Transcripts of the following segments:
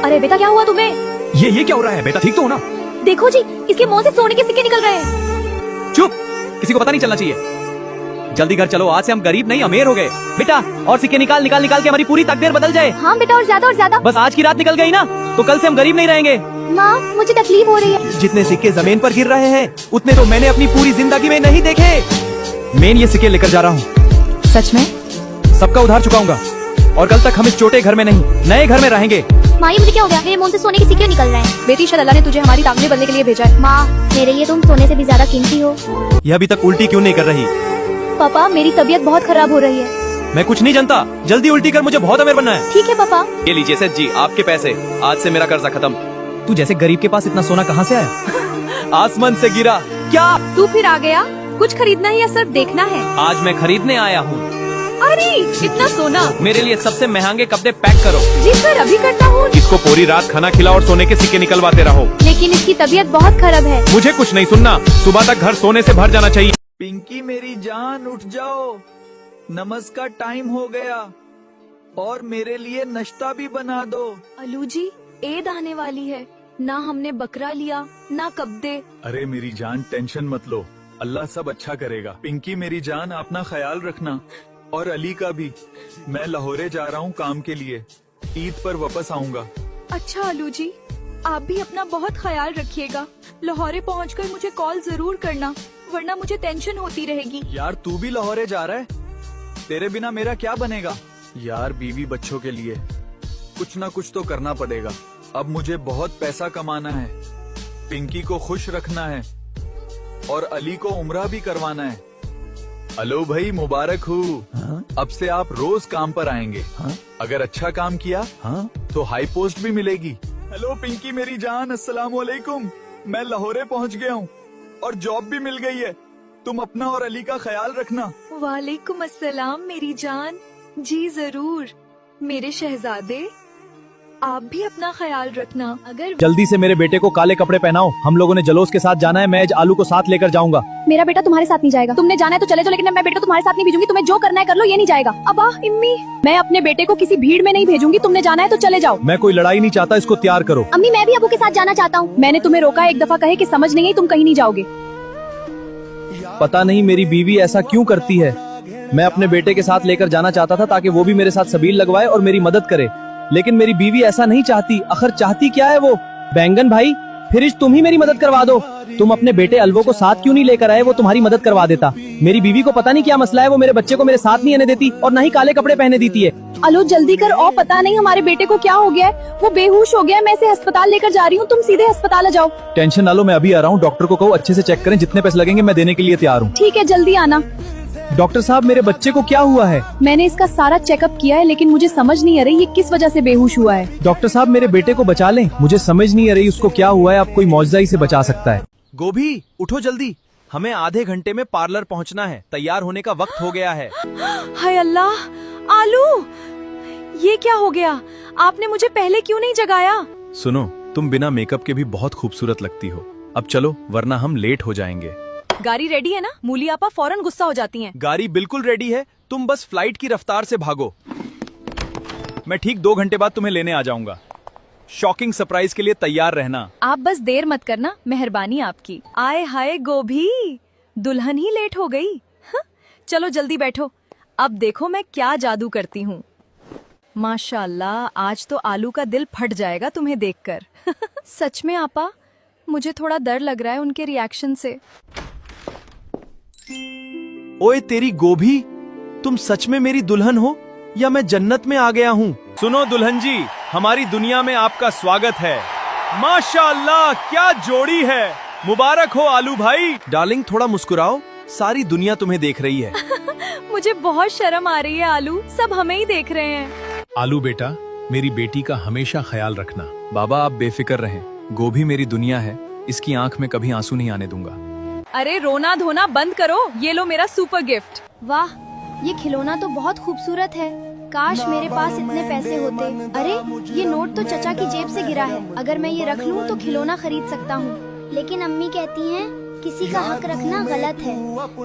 अरे बेटा क्या हुआ तुम्हें? ये क्या हो रहा है? बेटा ठीक तो हो ना? देखो जी, इसके मुंह से सोने के सिक्के निकल रहे हैं। चुप, किसी को पता नहीं चलना चाहिए। जल्दी घर चलो, आज से हम गरीब नहीं अमीर हो गए। बेटा और सिक्के निकाल निकाल निकाल के हमारी पूरी तकदीर बदल जाए। हाँ बेटा, और ज्यादा। बस आज की रात निकल गई ना तो कल से हम गरीब नहीं रहेंगे। माँ मुझे तकलीफ हो रही है। जितने सिक्के जमीन पर गिर रहे हैं उतने तो मैंने अपनी पूरी जिंदगी में नहीं देखे। मैं ये सिक्के लेकर जा रहा हूँ। सच में? सबका उधार चुकाऊंगा और कल तक हम इस छोटे घर में नहीं नए घर में रहेंगे। माँ ये मुझे क्या हो गया? मेरे मुंह से सोने के सिक्के निकल रहे हैं। बेटी शायद अल्लाह ने तुझे हमारी ताकतें बदलने के लिए भेजा है। माँ मेरे लिए तुम सोने से भी ज्यादा कीमती हो। ये अभी तक उल्टी क्यों नहीं कर रही? पापा मेरी तबीयत बहुत खराब हो रही है। मैं कुछ नहीं जानता, जल्दी उल्टी कर, मुझे बहुत अमीर बनना है। ठीक है पापा। ये लीजिए सेठ जी आपके पैसे, आज से मेरा कर्जा खत्म। तू जैसे गरीब के पास इतना सोना कहाँ से आया? आसमान से गिरा क्या? तू फिर आ गया? कुछ खरीदना है या सिर्फ देखना है? आज मैं खरीदने आया हूँ। अरे इतना सोना! मेरे लिए सबसे महंगे कपड़े पैक करो। जी सर अभी करता हूँ। इसको पूरी रात खाना खिलाओ और सोने के सिक्के निकलवाते रहो। लेकिन इसकी तबीयत बहुत खराब है। मुझे कुछ नहीं सुनना, सुबह तक घर सोने से भर जाना चाहिए। पिंकी मेरी जान उठ जाओ, नमाज का टाइम हो गया और मेरे लिए नाश्ता भी बना दो। अलू जी ईद आने वाली है, ना हमने बकरा लिया ना कब्दे। अरे मेरी जान टेंशन मत लो, अल्लाह सब अच्छा करेगा। पिंकी मेरी जान अपना ख्याल रखना और अली का भी। मैं लाहौरे जा रहा हूँ काम के लिए, ईद पर वापस आऊँगा। अच्छा अलू जी, आप भी अपना बहुत ख्याल रखिएगा। लाहौरे पहुंचकर मुझे कॉल जरूर करना, वरना मुझे टेंशन होती रहेगी। यार तू भी लाहौरे जा रहा है? तेरे बिना मेरा क्या बनेगा? यार बीवी बच्चों के लिए कुछ ना कुछ तो करना पड़ेगा। अब मुझे बहुत पैसा कमाना है, पिंकी को खुश रखना है और अली को उम्रा भी करवाना है। हेलो भाई मुबारक हूँ। अब से आप रोज काम पर आएंगे। अगर अच्छा काम किया तो हाई पोस्ट भी मिलेगी। हेलो पिंकी मेरी जान, अस्सलाम वालेकुम। मैं लाहौरे पहुँच गया हूँ और जॉब भी मिल गई है। तुम अपना और अली का ख्याल रखना। वालेकुम अस्सलाम मेरी जान। जी जरूर मेरे शहजादे, आप भी अपना ख्याल रखना। अगर जल्दी से मेरे बेटे को काले कपड़े पहनाओ, हम लोगों ने जलोस के साथ जाना है। मैं आज आलू को साथ लेकर जाऊंगा। मेरा बेटा तुम्हारे साथ नहीं जाएगा। तुमने जाना है तो चले जाओ, लेकिन मैं बेटे को तुम्हारे साथ नहीं भेजूंगी। तुम्हें जो करना है कर लो, ये नहीं जाएगा। अबा इम्मी, मैं अपने बेटे को किसी भीड़ में नहीं भेजूंगी। तुमने जाना है तो चले जाओ। मैं कोई लड़ाई नहीं चाहता, इसको तैयार करो। अम्मी मैं भी अबू के साथ जाना चाहता हूँ। मैंने तुम्हें रोका, एक दफा कहे कि समझ नहीं आई, तुम कहीं नहीं जाओगे। पता नहीं मेरी बीवी ऐसा क्यों करती है। मैं अपने बेटे के साथ लेकर जाना चाहता था ताकि वो भी मेरे साथ सबील लगवाए और मेरी मदद करे, लेकिन मेरी बीवी ऐसा नहीं चाहती। आखिर चाहती क्या है वो? बैंगन भाई फिर तुम ही मेरी मदद करवा दो। तुम अपने बेटे अलवो को साथ क्यों नहीं लेकर आए? वो तुम्हारी मदद करवा देता। मेरी बीवी को पता नहीं क्या मसला है, वो मेरे बच्चे को मेरे साथ नहीं आने देती और न ही काले कपड़े पहने देती है। अलो जल्दी कर, और पता नहीं हमारे बेटे को क्या हो गया है। वो बेहोश हो गया है। मैं इसे अस्पताल लेकर जा रही हूँ, तुम सीधे अस्पताल आ जाओ। टेंशन ना लो, मैं अभी आ रहा हूँ। डॉक्टर को कहो अच्छे से चेक करें, जितने पैसे लगेंगे मैं देने के लिए तैयार हूँ। ठीक है जल्दी आना। डॉक्टर साहब मेरे बच्चे को क्या हुआ है? मैंने इसका सारा चेकअप किया है, लेकिन मुझे समझ नहीं आ रही ये किस वजह से बेहोश हुआ है। डॉक्टर साहब मेरे बेटे को बचा लें, मुझे समझ नहीं आ रही उसको क्या हुआ है। आप कोई मौजज़ा से बचा सकता है। गोभी उठो जल्दी, हमें आधे घंटे में पार्लर पहुंचना है। तैयार होने का वक्त हो गया है। हाय अल्लाह, आलू ये क्या हो गया? आपने मुझे पहले क्यों नहीं जगाया? सुनो, तुम बिना मेकअप के भी बहुत खूबसूरत लगती हो। अब चलो वरना हम लेट हो जाएंगे। गाड़ी रेडी है ना? मूली आपा फौरन गुस्सा हो जाती हैं। गाड़ी बिल्कुल रेडी है, तुम बस फ्लाइट की रफ्तार से भागो। मैं ठीक 2 घंटे बाद तुम्हें लेने आ जाऊंगा। शॉकिंग सरप्राइज के लिए तैयार रहना। आप बस देर मत करना, मेहरबानी आपकी। आए हाय गोभी, दुल्हन ही लेट हो गई। चलो जल्दी बैठो, अब देखो मैं क्या जादू करती हूँ। माशाल्लाह, आज तो आलू का दिल फट जाएगा तुम्हें देखकर। सच में आपा, मुझे थोड़ा डर लग रहा है उनके रिएक्शन से। ओए तेरी गोभी, तुम सच में मेरी दुल्हन हो या मैं जन्नत में आ गया हूँ? सुनो दुल्हन जी, हमारी दुनिया में आपका स्वागत है। माशाअल्लाह क्या जोड़ी है, मुबारक हो आलू भाई। डार्लिंग थोड़ा मुस्कुराओ, सारी दुनिया तुम्हें देख रही है। मुझे बहुत शर्म आ रही है आलू, सब हमें ही देख रहे हैं। आलू बेटा, मेरी बेटी का हमेशा ख्याल रखना। बाबा आप बेफिक्र रहें, गोभी मेरी दुनिया है, इसकी आंख में कभी आंसू नहीं आने दूंगा। अरे रोना धोना बंद करो, ये लो मेरा सुपर गिफ्ट। वाह, ये खिलौना तो बहुत खूबसूरत है। काश मेरे पास इतने पैसे होते। अरे ये नोट तो चचा की जेब से गिरा है। अगर मैं ये रख लूं तो खिलौना खरीद सकता हूँ। लेकिन अम्मी कहती हैं किसी का हक रखना गलत है।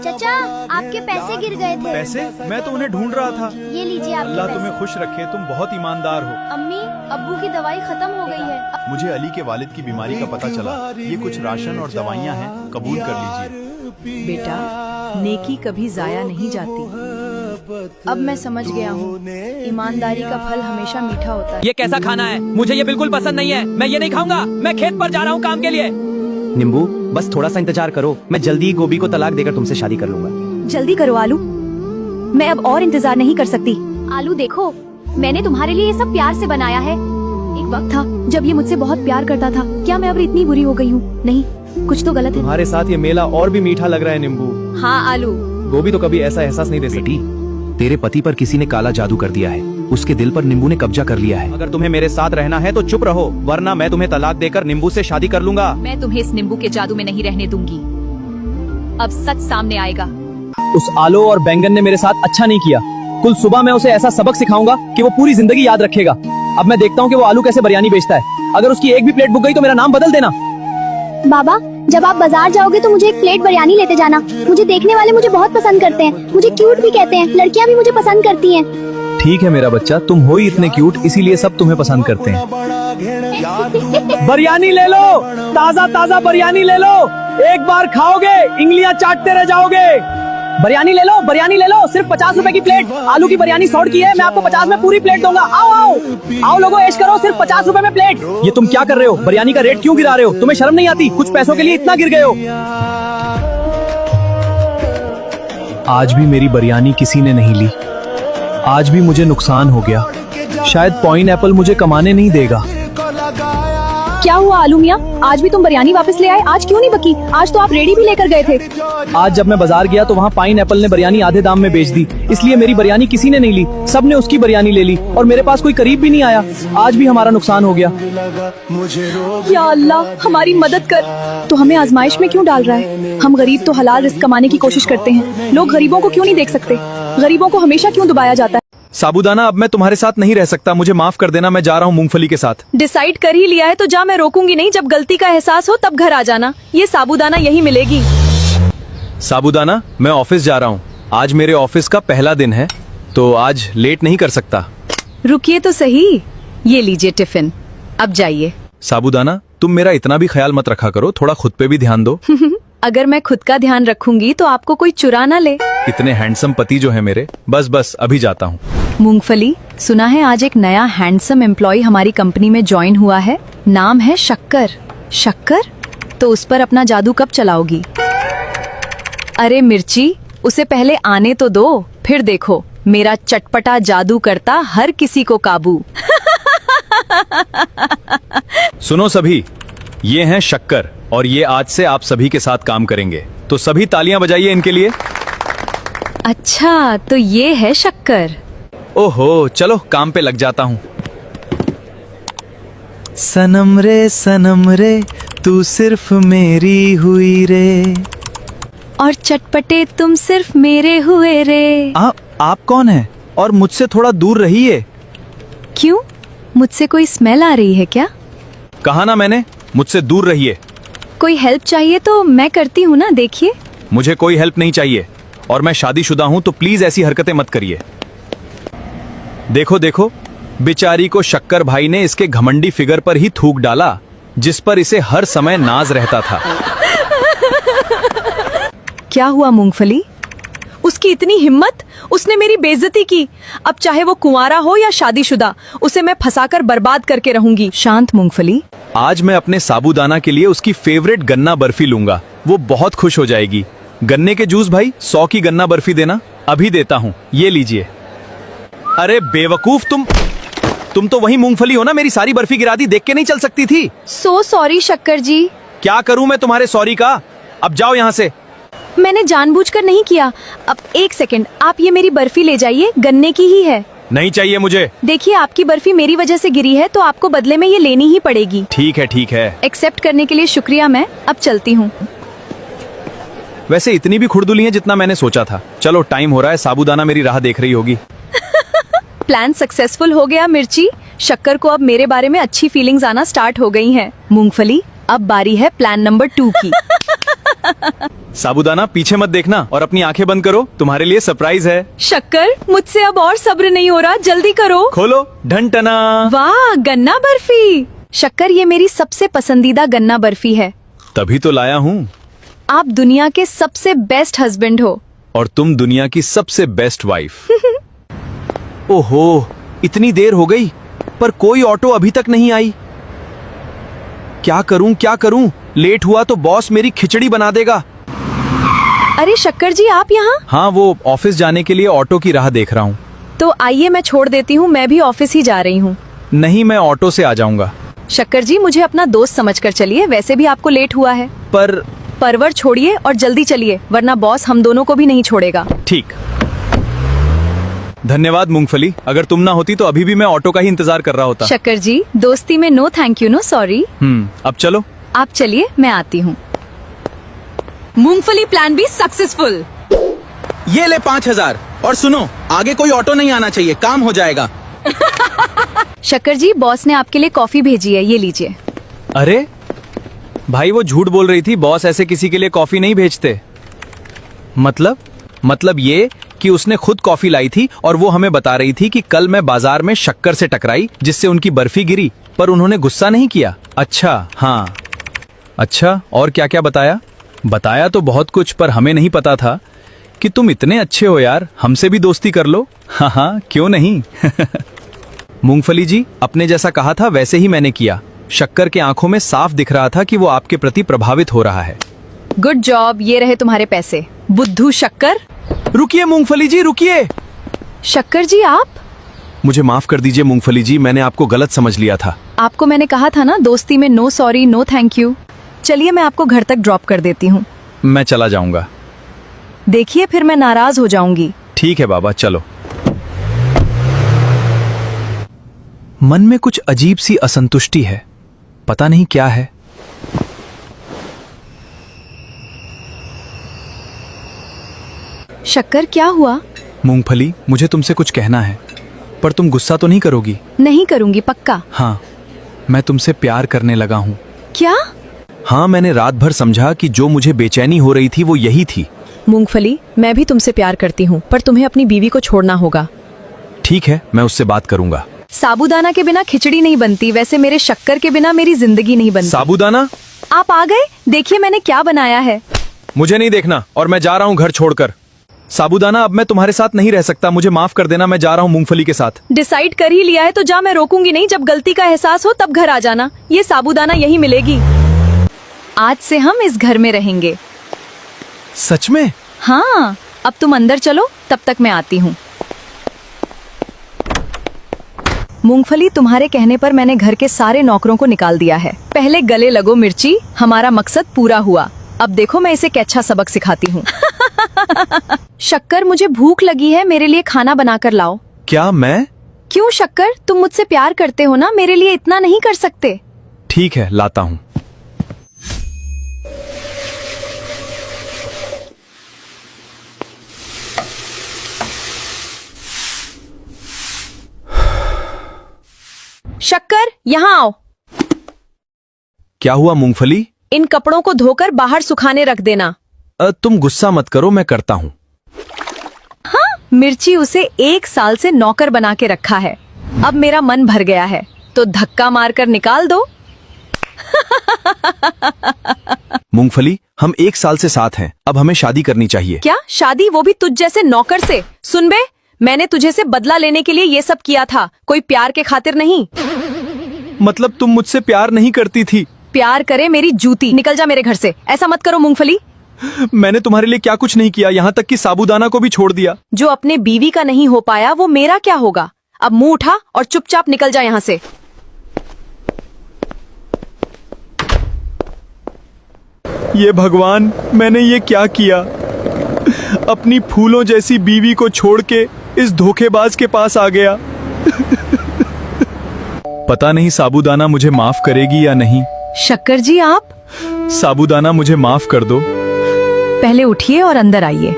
चाचा, आपके पैसे गिर गए थे। पैसे? मैं तो उन्हें ढूंढ रहा था। ये लीजिए आपके अल्लाह पैसे। तुम्हें खुश रखे, तुम बहुत ईमानदार हो। अम्मी, अब्बू की दवाई खत्म हो गई है। मुझे अली के वालिद की बीमारी का पता चला। ये कुछ राशन और दवाइयाँ हैं, कबूल कर लीजिए। बेटा, नेकी कभी जाया नहीं जाती। अब मैं समझ गया हूँ, ईमानदारी का फल हमेशा मीठा होता है। ये कैसा खाना है? मुझे ये बिल्कुल पसंद नहीं है। मैं ये नहीं खाऊंगा। मैं खेत पर जा रहा हूँ काम के लिए। निम्बू, बस थोड़ा सा इंतजार करो। मैं जल्दी ही गोभी को तलाक देकर तुमसे शादी कर लूंगा। जल्दी करो आलू, मैं अब और इंतजार नहीं कर सकती। आलू देखो, मैंने तुम्हारे लिए ये सब प्यार से बनाया है। एक वक्त था जब ये मुझसे बहुत प्यार करता था। क्या मैं अब इतनी बुरी हो गई हूँ? नहीं, कुछ तो गलत है। तुम्हारे साथ ये मेला और भी मीठा लग रहा है निम्बू। हाँ आलू, गोभी तो कभी ऐसा एहसास नहीं दे सकती। तेरे पति पर किसी ने काला जादू कर दिया है। उसके दिल पर निम्बू ने कब्जा कर लिया है। अगर तुम्हें मेरे साथ रहना है तो चुप रहो, वरना मैं तुम्हें तलाक देकर निम्बू से शादी कर लूंगा। मैं तुम्हें इस नींबू के जादू में नहीं रहने दूंगी। अब सच सामने आएगा। उस आलू और बैंगन ने मेरे साथ अच्छा नहीं किया। कुल सुबह मैं उसे ऐसा सबक सिखाऊंगा कि वो पूरी जिंदगी याद रखेगा। अब मैं देखता हूँ कि वो आलू कैसे बिरयानी बेचता है। अगर उसकी एक भी प्लेट बुक गई तो मेरा नाम बदल देना। बाबा, जब आप बाजार जाओगे तो मुझे एक प्लेट बिरयानी लेते जाना। मुझे देखने वाले मुझे बहुत पसंद करते हैं। मुझे क्यूट भी कहते हैं। लड़कियां भी मुझे पसंद करती हैं। ठीक है मेरा बच्चा, तुम हो ही इतने क्यूट, इसीलिए सब तुम्हें पसंद करते हैं। बिरयानी ले लो, ताजा ताजा बिरयानी ले लो। एक बार खाओगे इंगलियां चाटते रह जाओगे। बिरयानी ले लो, बिरयानी ले लो। सिर्फ 50 रुपए की प्लेट। आलू की बिरयानी 100 की है, मैं आपको 50 में पूरी प्लेट दूंगा। आओ आओ आओ लोगो, ऐश करो। सिर्फ 50 रुपए में प्लेट। ये तुम क्या कर रहे हो? बिरयानी का रेट क्यों गिरा रहे हो? तुम्हें शर्म नहीं आती? कुछ पैसों के लिए इतना गिर गए हो। आज भी मेरी बिरयानी किसी ने नहीं ली। आज भी मुझे नुकसान हो गया। शायद पाइनएप्पल मुझे कमाने नहीं देगा। क्या हुआ आलू मियाँ? आज भी तुम बिरयानी वापस ले आए? आज क्यों नहीं बकी? आज तो आप रेडी भी लेकर गए थे। आज जब मैं बाजार गया तो वहाँ पाइनएप्पल ने बिरयानी आधे दाम में बेच दी, इसलिए मेरी बिरयानी किसी ने नहीं ली। सबने उसकी बिरयानी ले ली और मेरे पास कोई करीब भी नहीं आया। आज भी हमारा नुकसान हो गया। या अल्लाह, हमारी मदद कर। तो हमें आजमाइश में क्यों डाल रहा है? हम गरीब तो हलाल रिस्क कमाने की कोशिश करते हैं। लोग गरीबों को क्यों नहीं देख सकते? गरीबों को हमेशा क्यों दबाया जाता है? साबूदाना, अब मैं तुम्हारे साथ नहीं रह सकता। मुझे माफ कर देना, मैं जा रहा हूँ मूंगफली के साथ। डिसाइड कर ही लिया है तो जा, मैं रोकूंगी नहीं। जब गलती का एहसास हो तब घर आ जाना। ये साबूदाना यही मिलेगी। साबूदाना, मैं ऑफिस जा रहा हूँ। आज मेरे ऑफिस का पहला दिन है, तो आज लेट नहीं कर सकता। रुकिए तो सही, ये लीजिए टिफिन, अब जाइए। साबूदाना, तुम मेरा इतना भी ख्याल मत रखा करो, थोड़ा खुद पे भी ध्यान दो। अगर मैं खुद का ध्यान रखूंगी तो आपको कोई चुरा ना ले। इतने हैंडसम पति जो है मेरे। बस बस अभी जाता हूँ। मूंगफली, सुना है आज एक नया हैंडसम एम्प्लॉय हमारी कंपनी में ज्वाइन हुआ है। नाम है शक्कर। शक्कर? तो उस पर अपना जादू कब चलाओगी? अरे मिर्ची, उसे पहले आने तो दो, फिर देखो मेरा चटपटा जादू करता हर किसी को काबू। सुनो सभी, ये हैं शक्कर और ये आज से आप सभी के साथ काम करेंगे, तो सभी तालियां बजाइए इनके लिए। अच्छा, तो ये है शक्कर। ओहो, चलो काम पे लग जाता हूँ। सनम रे तू सिर्फ मेरी हुई रे। और चटपटे तुम सिर्फ मेरे हुए रे। आप कौन हैं? और मुझसे थोड़ा दूर रहिए। क्यों? मुझसे कोई स्मेल आ रही है क्या? कहा ना मैंने, मुझसे दूर रहिए। कोई हेल्प चाहिए तो मैं करती हूँ ना, देखिए। मुझे कोई हेल्प नहीं चाहिए और मैं शादीशुदा हूँ, तो प्लीज ऐसी हरकतें मत करिए। देखो देखो, बेचारी को शक्कर भाई ने इसके घमंडी फिगर पर ही थूक डाला, जिस पर इसे हर समय नाज रहता था। क्या हुआ मूंगफली? उसकी इतनी हिम्मत, उसने मेरी बेइज्जती की। अब चाहे वो कुंवारा हो या शादीशुदा, उसे मैं फंसाकर बर्बाद करके रहूंगी। शांत मूंगफली। आज मैं अपने साबूदाना के लिए उसकी फेवरेट गन्ना बर्फी लूंगा, वो बहुत खुश हो जाएगी। गन्ने के जूस भाई, 100 की गन्ना बर्फी देना। अभी देता हूँ, ये लीजिए। अरे बेवकूफ, तुम तो वही मूंगफली हो ना, मेरी सारी बर्फी गिरा दी, देख के नहीं चल सकती थी? सो सॉरी शक्कर जी। क्या करूं मैं तुम्हारे सॉरी का? अब जाओ यहाँ से। मैंने जानबूझकर नहीं किया। अब एक सेकंड, आप ये मेरी बर्फी ले जाइए, गन्ने की ही है। नहीं चाहिए मुझे। देखिए, आपकी बर्फी मेरी वजह से गिरी है, तो आपको बदले में ये लेनी ही पड़ेगी। ठीक है। एक्सेप्ट करने के लिए शुक्रिया, मैं अब चलती हूँ। वैसे इतनी भी खुरदुली है जितना मैंने सोचा था। चलो, टाइम हो रहा है, साबूदाना मेरी राह देख रही होगी। प्लान सक्सेसफुल हो गया मिर्ची। शक्कर को अब मेरे बारे में अच्छी फीलिंग्स आना स्टार्ट हो गई हैं। मूंगफली, अब बारी है प्लान नंबर 2 की। साबूदाना पीछे मत देखना और अपनी आंखें बंद करो, तुम्हारे लिए सरप्राइज है। शक्कर, मुझसे अब और सब्र नहीं हो रहा, जल्दी करो। खोलो, ढंटना। वाह, गन्ना बर्फी। शक्कर, ये मेरी सबसे पसंदीदा गन्ना बर्फी है। तभी तो लाया हूँ। आप दुनिया के सबसे बेस्ट हस्बैंड हो। और तुम दुनिया की सबसे बेस्ट वाइफ। ओहो, इतनी देर हो गई पर कोई ऑटो अभी तक नहीं आई। क्या करूं? लेट हुआ तो बॉस मेरी खिचड़ी बना देगा। अरे शक्कर जी, आप यहाँ? हाँ, वो ऑफिस जाने के लिए ऑटो की राह देख रहा हूँ। तो आइए मैं छोड़ देती हूँ, मैं भी ऑफिस ही जा रही हूँ। नहीं, मैं ऑटो से आ जाऊंगा। शक्कर जी, मुझे अपना दोस्त समझकर चलिए, वैसे भी आपको लेट हुआ है। परवर छोड़िए और जल्दी चलिए, वरना बॉस हम दोनों को भी नहीं छोड़ेगा। ठीक। धन्यवाद मूंगफली, अगर तुम ना होती तो अभी भी मैं ऑटो का ही इंतजार कर रहा होता। शक्कर जी, दोस्ती में no thank you, no sorry. अब चलो। आप चलिए, मैं आती हूँ। मूंगफली प्लान भी सक्सेसफुल। ये ले 5000 और सुनो, आगे कोई ऑटो नहीं आना चाहिए, काम हो जाएगा। शक्कर जी, बॉस ने आपके लिए कॉफी भेजी है, ये लीजिए। अरे भाई, वो झूठ बोल रही थी, बॉस ऐसे किसी के लिए कॉफी नहीं भेजते। मतलब ये कि उसने खुद कॉफी लाई थी और वो हमें बता रही थी कि कल मैं बाजार में शक्कर से टकराई जिससे उनकी बर्फी गिरी, पर उन्होंने गुस्सा नहीं किया। अच्छा, हाँ। अच्छा, और क्या क्या बताया? बताया तो बहुत कुछ, पर हमें नहीं पता था कि तुम इतने अच्छे हो यार, हमसे भी दोस्ती कर लो। हाँ, क्यों नहीं। मूंगफली जी, अपने जैसा कहा था वैसे ही मैंने किया। शक्कर के आंखों में साफ दिख रहा था कि वो आपके प्रति प्रभावित हो रहा है। गुड जॉब, ये रहे तुम्हारे पैसे। बुद्धू शक्कर। रुकिए मूंगफली जी, रुकिए। शक्कर जी, आप? मुझे माफ कर दीजिए मूंगफली जी, मैंने आपको गलत समझ लिया था। आपको मैंने कहा था ना, दोस्ती में no sorry, no thank you. चलिए, मैं आपको घर तक ड्रॉप कर देती हूँ। मैं चला जाऊंगा। देखिए, फिर मैं नाराज हो जाऊंगी। ठीक है बाबा, चलो। मन में कुछ अजीब सी असंतुष्टि है, पता नहीं क्या है। शक्कर, क्या हुआ? मूंगफली, मुझे तुमसे कुछ कहना है, पर तुम गुस्सा तो नहीं करोगी? नहीं करूंगी, पक्का। हाँ, मैं तुमसे प्यार करने लगा हूँ। क्या? हाँ, मैंने रात भर समझा कि जो मुझे बेचैनी हो रही थी वो यही थी। मूंगफली, मैं भी तुमसे प्यार करती हूँ, पर तुम्हें अपनी बीवी को छोड़ना होगा। ठीक है, मैं उससे बात करूंगा। साबूदाना के बिना खिचड़ी नहीं बनती, वैसे मेरे शक्कर के बिना मेरी जिंदगी नहीं बनती। साबूदाना? आप आ गए, देखिए मैंने क्या बनाया है। मुझे नहीं देखना, और मैं जा रहा हूँ घर छोड़कर। साबूदाना, अब मैं तुम्हारे साथ नहीं रह सकता, मुझे माफ कर देना, मैं जा रहा हूँ मूंगफली के साथ। डिसाइड कर ही लिया है तो जा, मैं रोकूंगी नहीं। जब गलती का एहसास हो तब घर आ जाना, ये साबूदाना यही मिलेगी। आज से हम इस घर में रहेंगे। सच में? हाँ, अब तुम अंदर चलो, तब तक मैं आती हूँ। मूंगफली, तुम्हारे कहने पर मैंने घर के सारे नौकरों को निकाल दिया है। पहले गले लगो मिर्ची, हमारा मकसद पूरा हुआ। अब देखो मैं इसे कैसा सबक सिखाती हूँ। शक्कर, मुझे भूख लगी है, मेरे लिए खाना बनाकर लाओ। क्या? मैं? क्यों शक्कर, तुम मुझसे प्यार करते हो ना, मेरे लिए इतना नहीं कर सकते? ठीक है, लाता हूँ। शक्कर, यहाँ आओ। क्या हुआ मूंगफली? इन कपड़ों को धोकर बाहर सुखाने रख देना। तुम गुस्सा मत करो, मैं करता हूँ। हाँ, मिर्ची उसे 1 साल से नौकर बना के रखा है। अब मेरा मन भर गया है, तो धक्का मारकर निकाल दो। मूंगफली, हम 1 साल से साथ हैं, अब हमें शादी करनी चाहिए। क्या शादी, वो भी तुझ जैसे नौकर से? सुन बे, मैंने तुझे से बदला लेने के लिए ये सब किया था, कोई प्यार के खातिर नहीं। मतलब तुम मुझसे प्यार नहीं करती थी? प्यार करे मेरी जूती, निकल जा मेरे घर से। ऐसा मत करो मूंगफली। मैंने तुम्हारे लिए क्या कुछ नहीं किया, यहाँ तक कि साबूदाना को भी छोड़ दिया। जो अपने बीवी का नहीं हो पाया वो मेरा क्या होगा? अब मुंह उठा और चुपचाप निकल जा यहाँ से। ये भगवान, मैंने ये क्या किया? अपनी फूलों जैसी बीवी को छोड़ के इस धोखेबाज के पास आ गया। पता नहीं साबूदाना मुझे माफ करेगी या नहीं। शक्कर जी, आप? साबूदाना, मुझे माफ कर दो। पहले उठिए और अंदर आइए।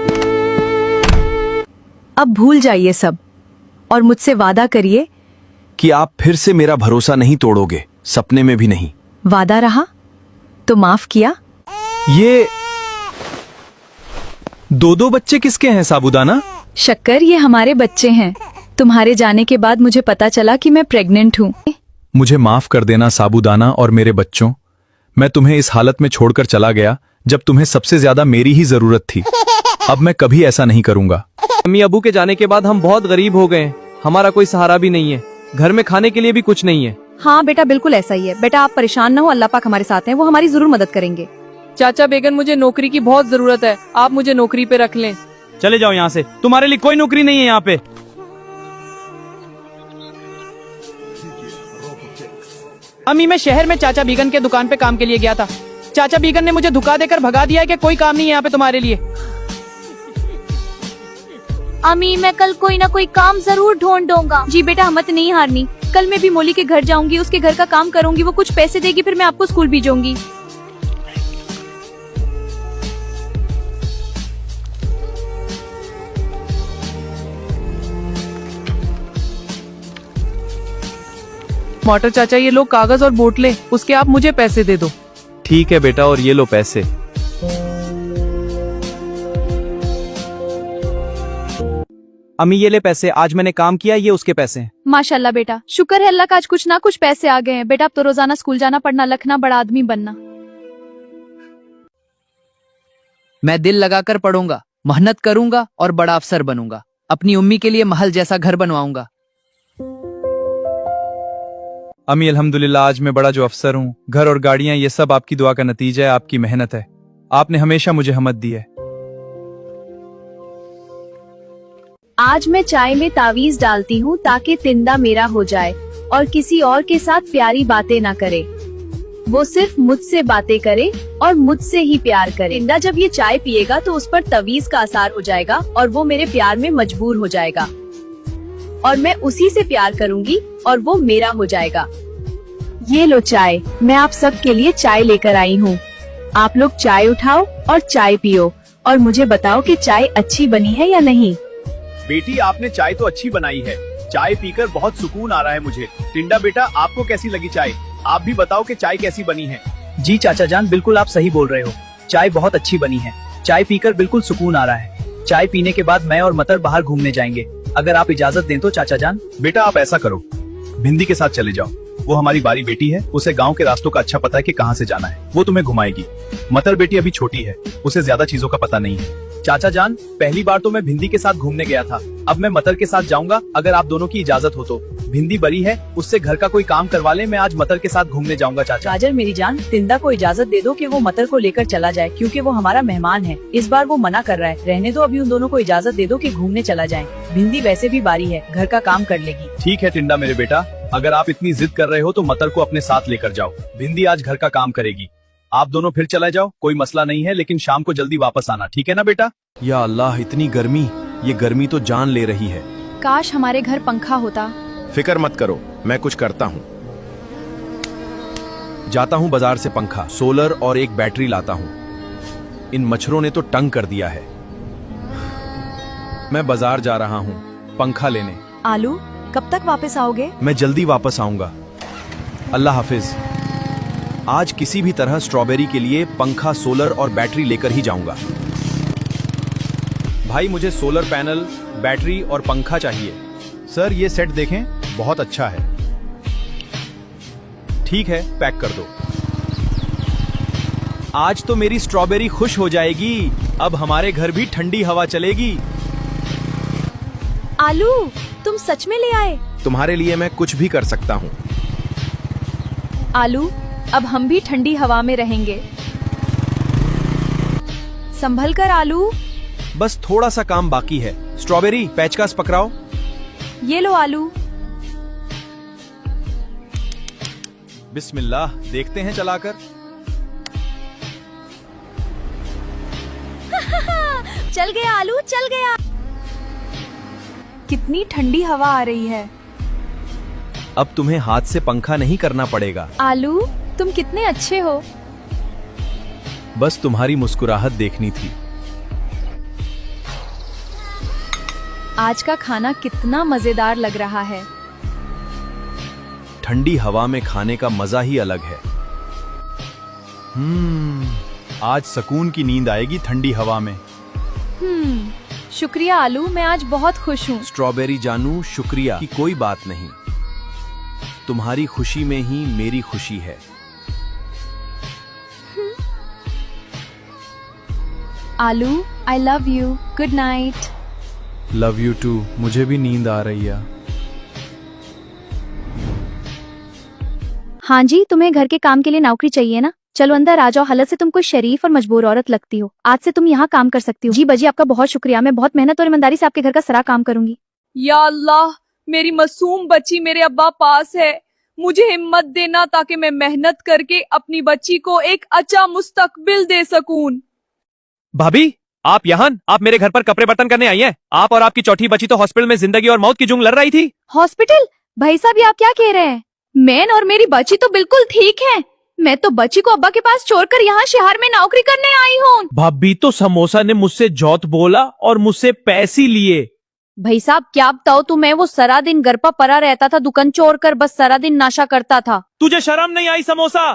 अब भूल जाइए सब और मुझसे वादा करिए कि आप फिर से मेरा भरोसा नहीं तोड़ोगे, सपने में भी नहीं। वादा रहा तो माफ किया। ये दो बच्चे किसके हैं साबूदाना? शक्कर, ये हमारे बच्चे हैं। तुम्हारे जाने के बाद मुझे पता चला कि मैं प्रेग्नेंट हूँ। मुझे माफ कर देना साबूदाना और मेरे बच्चों। मैं तुम्हें इस हालत में छोड़कर चला गया जब तुम्हें सबसे ज्यादा मेरी ही जरूरत थी। अब मैं कभी ऐसा नहीं करूंगा। अम्मी अबू के जाने के बाद हम बहुत गरीब हो गए हैं। हमारा कोई सहारा भी नहीं है, घर में खाने के लिए भी कुछ नहीं है। हाँ बेटा, बिल्कुल ऐसा ही है। बेटा आप परेशान न हो, अल्लाह पाक हमारे साथ हैं, वो हमारी जरूर मदद करेंगे। चाचा बेगन, मुझे नौकरी की बहुत जरूरत है, आप मुझे नौकरी पे रख लें। चले जाओ यहाँ से, तुम्हारे लिए कोई नौकरी नहीं है यहाँ पे। अम्मी, मैं शहर में चाचा बीगन के दुकान पे काम के लिए गया था। चाचा बीगन ने मुझे धोखा देकर भगा दिया है कि कोई काम नहीं है यहाँ पे तुम्हारे लिए। अम्मी, मैं कल कोई ना कोई काम जरूर ढूंढ दूंगा। जी बेटा, हिम्मत नहीं हारनी। कल मैं भी मोली के घर जाऊंगी, उसके घर का काम करूंगी, वो कुछ पैसे देगी, फिर मैं आपको स्कूल भेजूंगी। मोटर चाचा, ये लो कागज और बोतलें, उसके आप मुझे पैसे दे दो। ठीक है बेटा, और ये लो पैसे। अम्मी ये ले पैसे, आज मैंने काम किया, ये उसके पैसे हैं। माशाल्लाह बेटा, शुक्र है अल्लाह का, आज कुछ ना कुछ पैसे आ गए हैं। बेटा अब तो रोजाना स्कूल जाना, पढ़ना, लिखना, बड़ा आदमी बनना। मैं दिल लगाकर पढ़ूंगा, मेहनत करूंगा और बड़ा अफसर बनूंगा। अपनी उम्मी के लिए महल जैसा घर बनवाऊंगा। अम्मी अल्हम्दुलिल्लाह, आज मैं बड़ा जो अफसर हूँ, घर और गाड़ियाँ, ये सब आपकी दुआ का नतीजा है, आपकी मेहनत है। आपने हमेशा मुझे हिम्मत दी है। आज मैं चाय में तावीज डालती हूँ ताकि तिंदा मेरा हो जाए और किसी और के साथ प्यारी बातें ना करे। वो सिर्फ मुझसे बातें करे और मुझसे ही प्यार करे। तिंदा जब ये चाय पिएगा तो उस पर तवीज का असर हो जाएगा और वो मेरे प्यार में मजबूर हो जाएगा और मैं उसी से प्यार करूंगी और वो मेरा हो जाएगा। ये लो चाय, मैं आप सब के लिए चाय लेकर आई हूँ। आप लोग चाय उठाओ और चाय पियो और मुझे बताओ कि चाय अच्छी बनी है या नहीं। बेटी, आपने चाय तो अच्छी बनाई है। चाय पीकर बहुत सुकून आ रहा है मुझे। टिंडा बेटा, आपको कैसी लगी चाय? आप भी बताओ कि चाय कैसी बनी है। जी चाचा जान, बिल्कुल आप सही बोल रहे हो। चाय बहुत अच्छी बनी है। चाय पीकर बिल्कुल सुकून आ रहा है। चाय पीने के बाद मैं और मतर बाहर घूमने जाएंगे, अगर आप इजाजत दें तो चाचा जान। बेटा आप ऐसा करो, भिंदी के साथ चले जाओ। वो हमारी बारी बेटी है, उसे गांव के रास्तों का अच्छा पता है कि कहाँ से जाना है। वो तुम्हें घुमाएगी। मतर बेटी अभी छोटी है, उसे ज्यादा चीजों का पता नहीं है। चाचा जान, पहली बार तो मैं भिंदी के साथ घूमने गया था, अब मैं मतर के साथ जाऊंगा, अगर आप दोनों की इजाजत हो तो। भिंदी बड़ी है, उससे घर का कोई काम करवा ले, मैं आज मतर के साथ घूमने जाऊंगा चाचा। गाजर मेरी जान, तिंदा को इजाजत दे दो कि वो मतर को लेकर चला जाए, क्योंकि वो हमारा मेहमान है। इस बार वो मना कर रहा है, रहने दो, अभी उन दोनों को इजाजत दे दो कि घूमने चला जाए। भिंदी वैसे भी बारी है, घर का काम कर लेगी। ठीक है टिंडा मेरे बेटा, अगर आप इतनी जिद कर रहे हो तो मतर को अपने साथ लेकर जाओ। भिंदी आज घर का काम करेगी। आप दोनों फिर चला जाओ, कोई मसला नहीं है, लेकिन शाम को जल्दी वापस आना, ठीक है ना बेटा? या अल्लाह, इतनी गर्मी, ये गर्मी तो जान ले रही है। काश हमारे घर पंखा होता। फिक्र मत करो, मैं कुछ करता हूँ। जाता हूँ बाजार से पंखा, सोलर और एक बैटरी लाता हूँ। इन मच्छरों ने तो तंग कर दिया है। मैं बाजार जा रहा हूँ पंखा लेने। आलू, कब तक वापस आओगे? मैं जल्दी वापस आऊंगा। अल्लाह हाफिज। आज किसी भी तरह स्ट्रॉबेरी के लिए पंखा, सोलर और बैटरी लेकर ही जाऊंगा। भाई मुझे सोलर पैनल, बैटरी और पंखा चाहिए। सर ये सेट देखें, बहुत अच्छा है। ठीक है, पैक कर दो। आज तो मेरी स्ट्रॉबेरी खुश हो जाएगी, अब हमारे घर भी ठंडी हवा चलेगी। आलू, तुम सच में ले आए? तुम्हारे लिए मैं कुछ भी कर सकता हूँ। आलू, अब हम भी ठंडी हवा में रहेंगे। संभल कर आलू। बस थोड़ा सा काम बाकी है। स्ट्रॉबेरी, पेचकस पकड़ाओ। ये लो आलू। बिस्मिल्लाह, देखते हैं चलाकर। चल गया आलू, चल गया। कितनी ठंडी हवा आ रही है। अब तुम्हें हाथ से पंखा नहीं करना पड़ेगा। आलू, तुम कितने अच्छे हो। बस तुम्हारी मुस्कुराहट देखनी थी। आज का खाना कितना मजेदार लग रहा है। ठंडी हवा में खाने का मजा ही अलग है। आज सुकून की नींद आएगी ठंडी हवा में। शुक्रिया आलू, मैं आज बहुत खुश हूँ। स्ट्रॉबेरी जानू, शुक्रिया की कोई बात नहीं। तुम्हारी खुशी में ही मेरी खुशी है। आलू, I love you. Good night. Love you too. मुझे भी नींद आ रही है। हाँ जी, तुम्हें घर के काम के लिए नौकरी चाहिए ना? चलो अंदर आ जाओ। हालत से तुम कोई शरीफ और मजबूर औरत लगती हो। आज से तुम यहाँ काम कर सकती हो। जी बाजी, आपका बहुत शुक्रिया। मैं बहुत मेहनत और ईमानदारी से आपके घर का सारा काम करूंगी। या अल्लाह, मेरी मासूम बच्ची मेरे अब्बा पास है। मुझे हिम्मत देना ताकि मैं मेहनत करके अपनी बच्ची को एक अच्छा मुस्तकबिल दे सकूं। भाभी, आप यहाँ? आप मेरे घर पर कपड़े बर्तन करने आई हैं? आप और आपकी चौथी बच्ची तो हॉस्पिटल में जिंदगी और मौत की जंग लड़ रही थी। हॉस्पिटल? भाई साहब, ये आप क्या कह रहे हैं? मैं और मेरी बच्ची तो बिल्कुल ठीक है। मैं तो बच्ची को अब्बा के पास छोड़कर यहाँ शहर में नौकरी करने आई हूँ। भाभी, तो समोसा ने मुझसे झूठ बोला और मुझसे पैसे लिए। भाई साहब, क्या बताओ तुम्हें, वो सारा दिन घर पर पड़ा रहता था, दुकान छोड़कर बस सारा दिन नशा करता था। तुझे शर्म नहीं आई समोसा?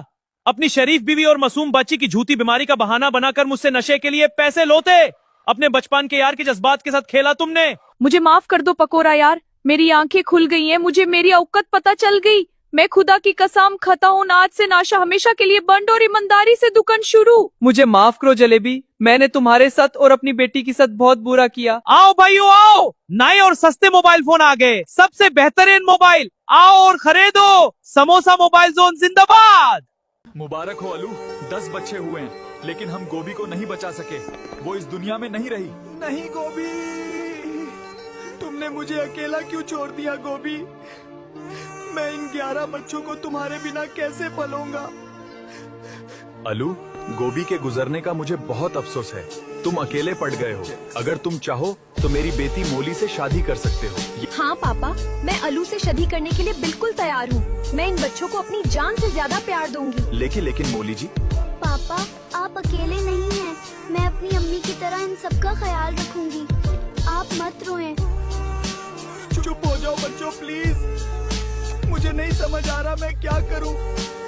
अपनी शरीफ बीवी और मासूम बच्ची की झूठी बीमारी का बहाना बनाकर मुझसे नशे के लिए पैसे लोते। अपने बचपन के यार के जज्बात के साथ खेला तुमने। मुझे माफ कर दो पकोड़ा यार, मेरी आंखें खुल गई हैं। मुझे मेरी औकात पता चल गई। मैं खुदा की कसम खाता हूँ, आज से नाशा हमेशा के लिए बंद और ईमानदारी से दुकान शुरू। मुझे माफ करो जलेबी, मैंने तुम्हारे साथ और अपनी बेटी के साथ बहुत बुरा किया। आओ भाइयों आओ, नए और सस्ते मोबाइल फोन आ गए, सबसे बेहतरीन मोबाइल। आओ और खरीदो। समोसा मोबाइल जोन जिंदाबाद। मुबारक हो अलू, 10 बच्चे हुए हैं, लेकिन हम गोभी को नहीं बचा सके। वो इस दुनिया में नहीं रही। नहीं गोभी, तुमने मुझे अकेला क्यों छोड़ दिया गोभी? मैं इन 11 बच्चों को तुम्हारे बिना कैसे पलूंगा? अलू, गोभी के गुजरने का मुझे बहुत अफसोस है। तुम अकेले पड़ गए हो। अगर तुम चाहो तो मेरी बेटी मोली से शादी कर सकते हो। हाँ पापा, मैं अलू से शादी करने के लिए बिल्कुल तैयार हूँ। मैं इन बच्चों को अपनी जान से ज्यादा प्यार दूंगी। लेकिन मोली जी, पापा, आप अकेले नहीं हैं। मैं अपनी अम्मी की तरह इन सबका ख्याल रखूंगी। आप मत रोएं। चुप हो जाओ बच्चों प्लीज। मुझे नहीं समझ आ रहा मैं क्या करूं।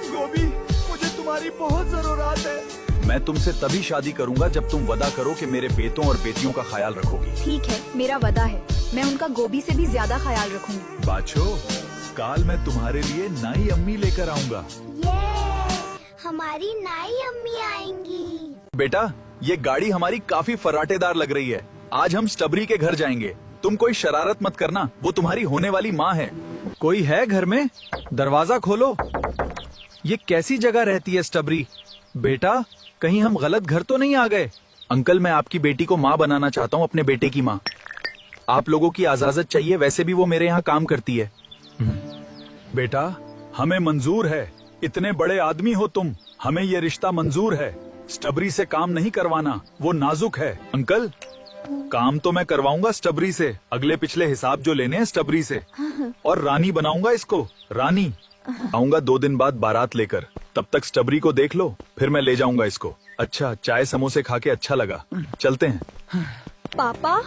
गोभी, मुझे तुम्हारी बहुत जरूरत है। मैं तुमसे तभी शादी करूंगा जब तुम वादा करो कि मेरे बेटों और बेटियों का ख्याल रखोगी। ठीक है, मेरा वादा है। मैं उनका गोभी से भी ज्यादा ख्याल रखूंगी। बाछो, काल मैं तुम्हारे लिए नई अम्मी लेकर आऊंगा। हमारी नई अम्मी आएंगी। बेटा, ये गाड़ी हमारी काफी फराटेदार लग रही है। आज हम स्टबरी के घर जाएंगे। तुम कोई शरारत मत करना, वो तुम्हारी होने वाली माँ है। कोई है घर में? दरवाजा खोलो। ये कैसी जगह रहती है स्टबरी? बेटा, कहीं हम गलत घर तो नहीं आ गए? अंकल, मैं आपकी बेटी को माँ बनाना चाहता हूँ, अपने बेटे की माँ। आप लोगों की इजाजत चाहिए, वैसे भी वो मेरे यहाँ काम करती है। बेटा, हमें मंजूर है। इतने बड़े आदमी हो तुम, हमें ये रिश्ता मंजूर है। स्टबरी से काम नहीं करवाना, वो नाजुक है। अंकल, काम तो मैं करवाऊंगा स्टबरी से। अगले पिछले हिसाब जो लेने हैं स्टबरी से। और रानी बनाऊंगा इसको, रानी। आऊंगा 2 दिन बाद बारात लेकर। तब तक स्टबरी को देख लो, फिर मैं ले जाऊंगा इसको। अच्छा, चाय समोसे खा के अच्छा लगा। चलते हैं। पापा,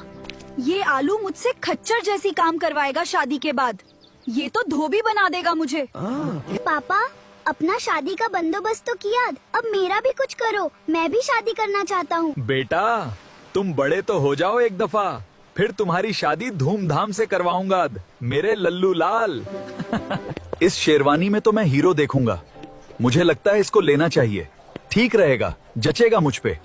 ये आलू मुझसे खच्चर जैसी काम करवाएगा शादी के बाद। ये तो धोबी बना देगा मुझे। पापा, अपना शादी का बंदोबस्त तो किया, अब मेरा भी कुछ करो। मैं भी शादी करना चाहता हूँ। बेटा, तुम बड़े तो हो जाओ एक दफा, फिर तुम्हारी शादी धूमधाम से करवाऊंगा मेरे लल्लू लाल। इस शेरवानी में तो मैं हीरो देखूंगा। मुझे लगता है इसको लेना चाहिए। ठीक रहेगा, जचेगा मुझ पे।